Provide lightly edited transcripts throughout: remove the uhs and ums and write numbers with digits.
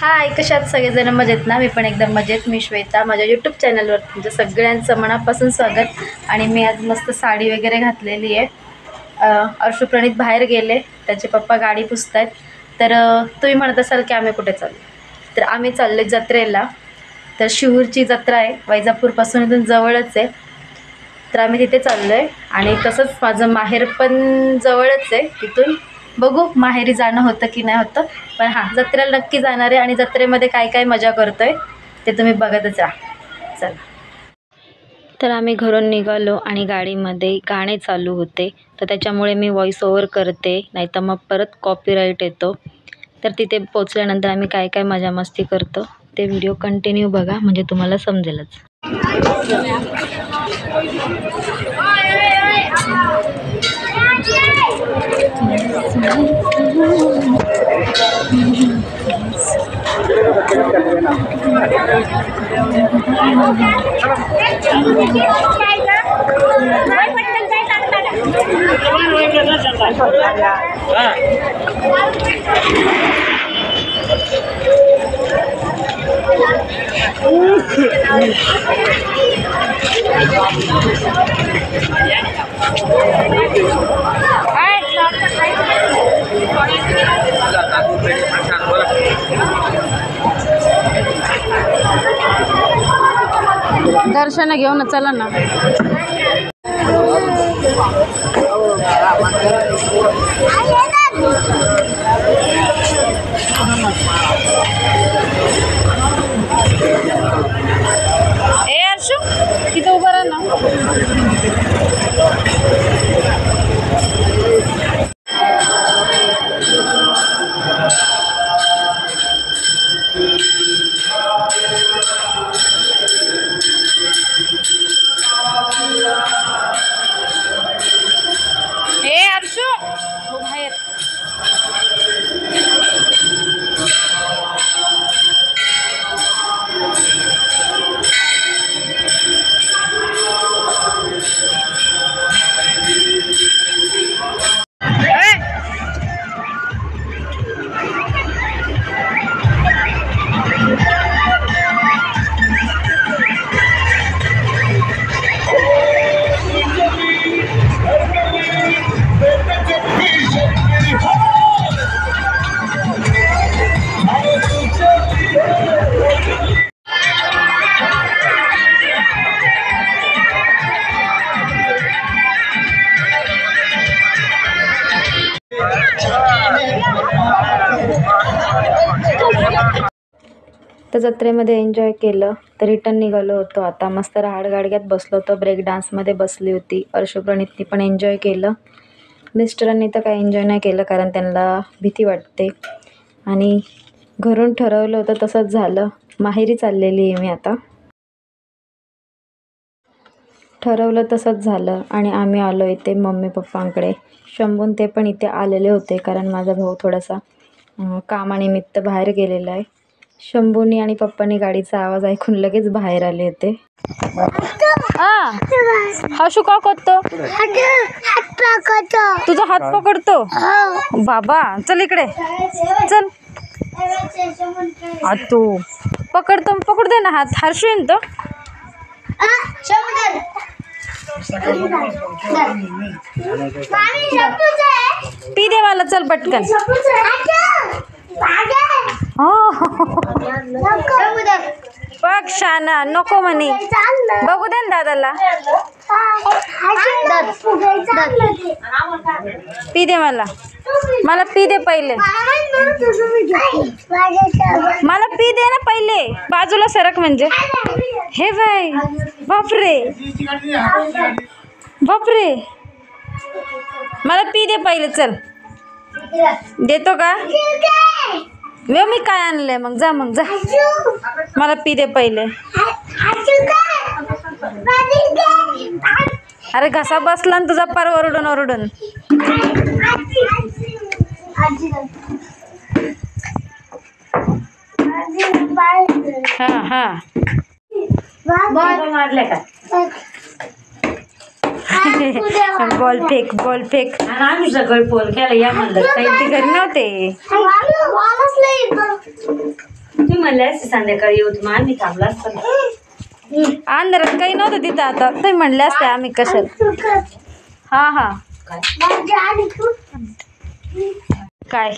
हाय, कशात सगळेजण मजेत ना? मी पण एकदम मजेत. मी श्वेता, माझ्या यूट्यूब चॅनलवर तुमच्या सगळ्यांचं मनापासून स्वागत. आणि मी आज मस्त साडी वगैरे घातलेली आहे. अर्शू प्रणित बाहेर गेले, त्याचे पप्पा गाडी पुसत आहेत. तर तुम्ही म्हणत असाल की आम्ही कुठे चाललो, तर आम्ही चाललो जत्रेला. तर शिहूरची जत्रा आहे, वैजापूरपासून इथून जवळच आहे. तर आम्ही तिथे चाललो आहे. आणि तसंच माझं माहेर पण जवळच आहे तिथून. बघू माहेरी जाणं होतं की नाही होतं, पण हां, जत्रेला नक्की जाणार आहे. आणि जत्रेमध्ये काय काय मजा करतो आहे ते तुम्ही बघतच राहा. चला. तर आम्ही घरून निघालो आणि गाडीमध्ये गाणे चालू होते, तर त्याच्यामुळे मी व्हॉईस ओव्हर करते, नाही तर मग परत कॉपीराईट येतो. तर तिथे पोचल्यानंतर आम्ही काय काय मजा मस्ती करतो ते व्हिडिओ कंटिन्यू बघा, म्हणजे तुम्हाला समजेलच. दर्शन घेऊन चला ना. ए अर्शू, तिथं उभं राहा ना. तर जत्रेमध्ये एन्जॉय केलं, तर रिटर्न निघालो होतो. आता मस्त राहाडगाडग्यात बसलो होतो, ब्रेक डान्समध्ये बसली होती. अर्शू प्रणितनी पण एन्जॉय केलं. मिस्टरांनी तर काही एन्जॉय नाही केलं, कारण त्यांना भीती वाटते. आणि घरून ठरवलं होतं तसंच झालं. माहेरी चाललेली आहे मी आता. ठरवलं तसंच झालं आणि आम्ही आलो इथे मम्मी पप्पांकडे. शंभून ते पण इथे आलेले होते, कारण माझा भाऊ थोडासा कामानिमित्त बाहेर गेलेला आहे. शंभूनी आणि पप्पांनी गाडीचा आवाज ऐकून लगेच बाहेर आले होते. हशू का करतो? तुझा हात पकडतो बाबा. चल इकडे चल. तू पकडतो, पकडू दे ना हात. हर्षू येईन तो. पी दे मला, चल पटकन. बघ शाना, नको म्हणे. बघू दे ना दादाला. पी दे मला, मला पी दे पहिले. मला पी दे ना पहिले. बाजूला सरक म्हणजे. हे बाय, बापरे बापरे. मला पी दे पहिले, चल. देतो का? मी काय आणलंय मग? जा मग जा. मला पी दे पहिले. अरे घसा बसला ना तुझा पार ओरडून ओरडून. हा. मारले का? बॉल फेक आम्ही सगळं पोल केला या म्हणलं काही ते घरी नव्हते. तुम्ही म्हणले असते संध्याकाळी येऊ मग आम्ही थांबला असतो. अंधारात काही नव्हतं तिथं. आता तुम्ही म्हणले असते आम्ही कशाला. हा काय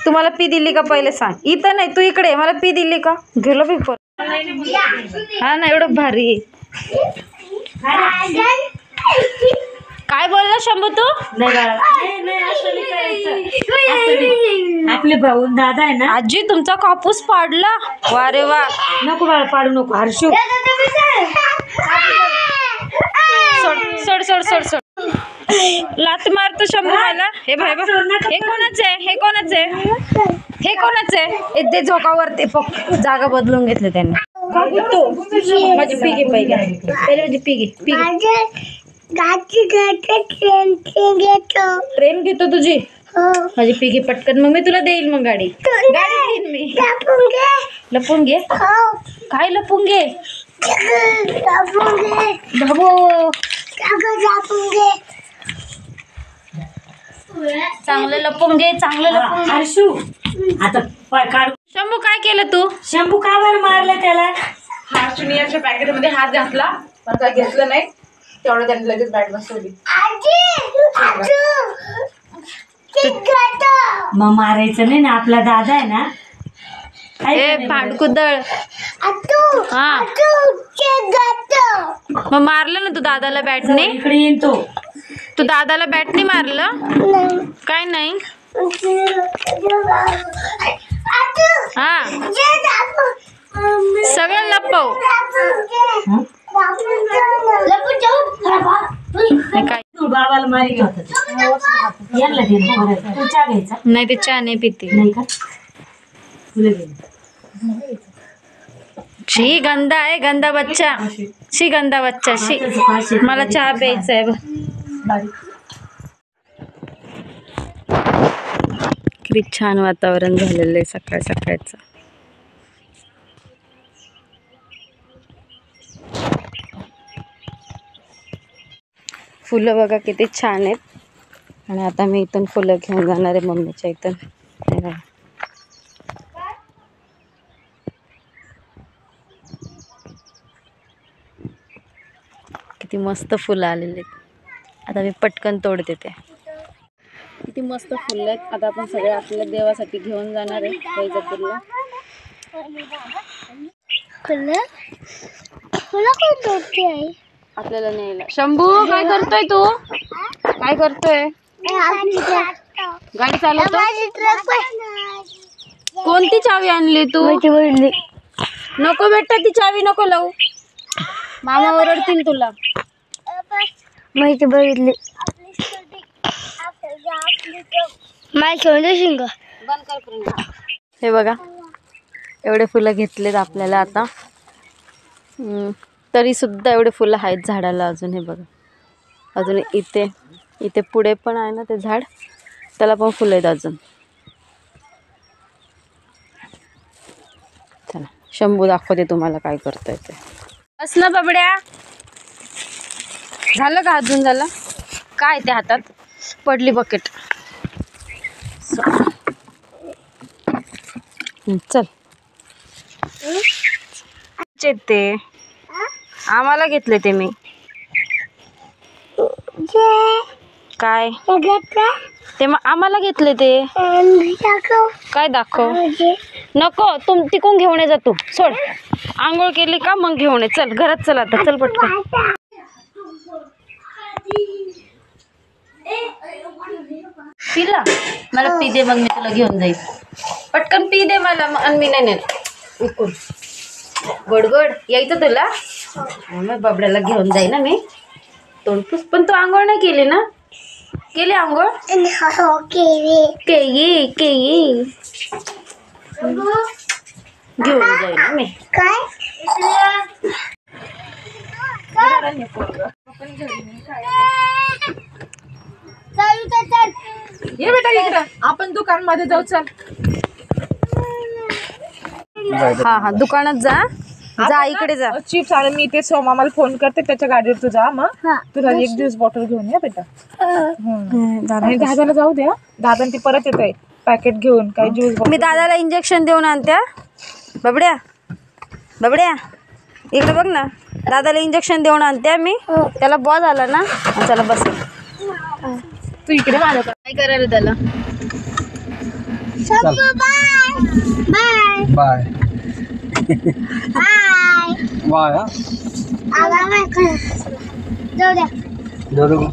तुम्हाला पी दिली का पहिले सांग. इथं नाही तू इकडे मला पी दिली का. गेलो पी पण. हा ना एवढं भारी आहे. काय बोलला शंभू तू. आपले भाऊ दादा आहे ना. आजी तुमचा कापूस पाडला. वा रे वा. नको बाळा पाडू नको. हर्षू सोड सोड सोड सोड. लात मारतो शंभू मला. हे भाई हे कोणाच आहे. हे कोणाच आहे. ते झोकावर ते जागा बदलून घेतले त्यांनी. माझी पी घे पहिले माझी पी घे. ट्रेन घेतो तुझी. माझी पी घे पटकन. मग मी तुला देईल. मग गाडी देईन मी. लपून घे. काय लपून घे. चांगलं लपून घे. हर्षू आता काढ. शंभू काय केलं तू. शंभू का बरं मारलं त्याला. हा ज्युनियरच्या पॅकेटमध्ये हात घातला पण काय घेतलं नाही. तेवढं त्यांनी लगेच बॅट बसवली. मग मारायचं नाही ना. आपला दादा आहे ना. भांडकुदळ. हा मग मारलं ना तू दादाला बॅटने. इकडे येईन तो. तू दादाला बॅटने मारलं. काय नाही. हा सगळं लपव. काय बाबाला मारी होता. याला दे ना. तू चहा घ्यायचा नाही. ते चहा नाही पिते. नाही का. तुला घे. शी गंदा आहे. गंदा बच्चा. शी गंदा बच्चा. शी मला चहा प्यायचा आहे. किती छान वातावरण झालेलं आहे सकाळ सकाळचं. फुलं बघा किती छान आहेत. आणि आता मी इथून फुलं घेऊन जाणार आहे मम्मीच्या इथून. किती मस्त फुलं आलेली आहेत. आता मी पटकन तोडते ते. किती मस्त फुलं आहेत. आता आपण सगळे आपल्या देवासाठी घेऊन जाणार आहे वैजापूरला. आपल्याला न्यायला. शंभू काय करतोय तू. काय करतोय. गाडी चालवतो. कोणती चावी आणली तू. नको बेटा ती चावी नको लावू. मामा ओरडतील तुला. माहिती बघितली. हे बघा एवढे फुलं घेतलेत आपल्याला आता. तरी सुद्धा एवढे फुलं आहेत झाडाला अजून. हे बघा अजून इथे पुढे पण आहे ना ते झाड. त्याला पण फुलं आहेत अजून. चला शंभू दाखवते तुम्हाला काय करतोय ते. असलं बाबड्या. झालं का. अजून झालं काय. त्या हातात पडली बकेट. चल ते आम्हाला घेतले ते मी. काय ते आम्हाला घेतले ते. काय दाखव. नको तुम तिकून घेऊन ये जा तू. सोड. आंघोळ केली का मग घेऊन ये. चल घरात चल आता. चल पटकन. पिला मला पी दे. मग मी तुला घेऊन जाईल. पटकन पी दे मला. आणि मी नाही विकून गोड गोड यायचं तुला. मग बाबड्याला घेऊन जाई ना मी. तोंडपूस. पण तू आंघोळ नाही केली ना. केली आंघोळ. केली घेऊन जाईल ना मी. ये बेटा इकडं. आपण दुकानमध्ये जाऊ. चल. हा दुकानात जा. जा इकडे जा. चिप्स आणि मी ते सोमामाला फोन करते त्याच्या गाडीवर तू जा. मग तुला एक दिवस बॉटल घेऊन या बेटा. आणि दादाला जाऊ द्या. दादा ती परत येत आहे पॅकेट घेऊन काही ज्यूस. मी दादाला इंजेक्शन देऊन आणत्या. बबड्या बबड्या इकडे बघ ना. दादाला इंजेक्शन देऊन आणत्या मी. त्याला बॉल आला ना. चला बस. तू इकडे माझ्या काय करायला त्याला. Bye bye bye. जाऊ द्या. जाऊ